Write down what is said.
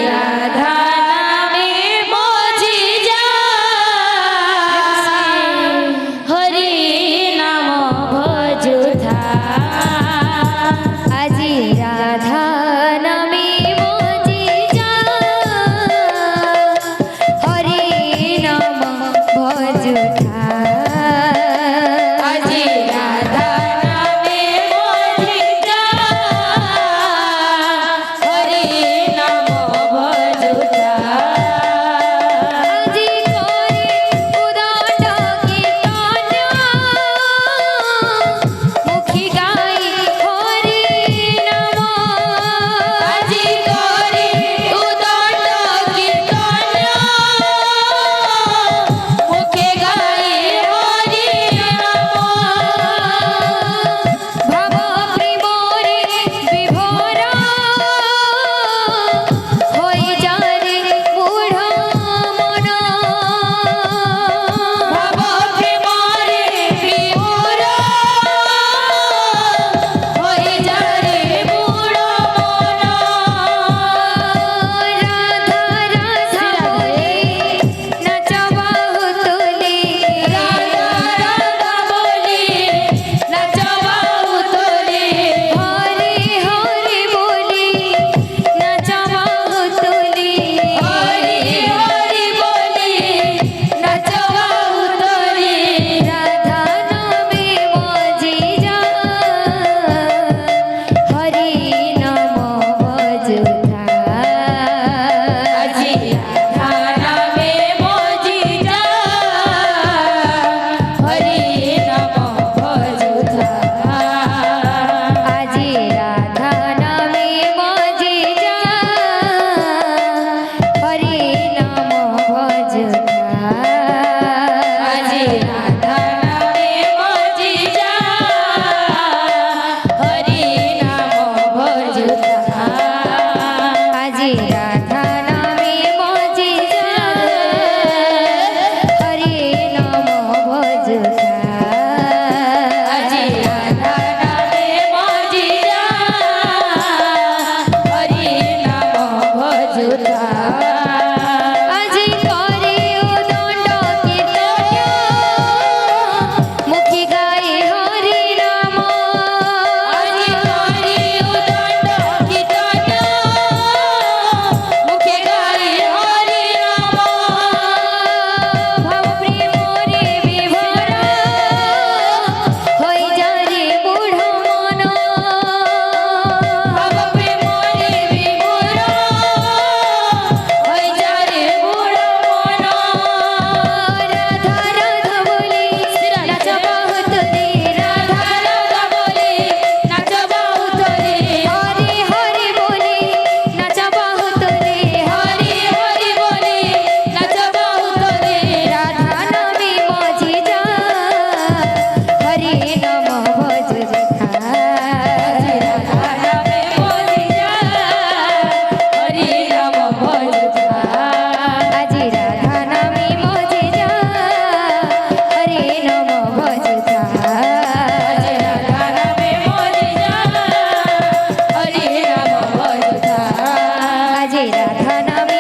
রাধা নামে মজি যা হরি নাম ভজুথা আজি রাধা নামে মজি যা হরি নাম ভজুথা আজি রাধা নামে মজি যা হরি নাম ভজুথা আজি করে উদণ্ড কীর্তন মুখে গাই হরি নাম আজি করে উদণ্ড কীর্তন মুখে গাই হরি নাম ভাব প্রেমরে বিভোর হই যারে মূঢ় মন ভাব প্রেমরে বিমূঢ় হই যারে মূঢ় মন রাধা রাধা বলে নাচ বাহু তুলি রাধা রাধা বলি নাচ বাহু তোলে হরি হরি বলি নাচ বাহু তুলি হরি হরি বলি নাচ বাহু তোলে রাধা নামে মজি যা হরি নাম ভজুথা আজি রাধা নামে মজি যা হরি নাম ভজুথা আজি রাধা নামে মজি যা হরি নাম ভজুথা আজি রাধা নামে মজি যা হরি নাম ভজুথা আজি রাধা নামে মজি যা হরি নাম ভজুথা আজি রাধা নামে মজি যা হরি নাম ভজুথা আজি করে উদণ্ড কীর্তন মুখে গাই হরি নাম আজি করি উদণ্ড কীর্তন মুখে গাই হরি নাম ভাব প্রেমরে বিভোর হই যারে মূঢ় মন ভাব প্রেমরে বিমূঢ় হই যারে মূঢ় মন রাধা রাধা বলি নাচ বাহু তুলি রাধা রাধা বলি নাচ বাহু তোলে হরি হরি বলি নাচ বাহু তুলি হরি হরি বলি নাচ বাহু তোলে রাধা নামে মজি যা হরি নাম ভজুথা রাধা নামে মজি যা হরি নাম ভজুথা আজি রাধা নামে মজি যা হরি নাম ভজুথা আজি রাধা নামে মজি যা হরি নাম ভজুথা আজি রাধা নামে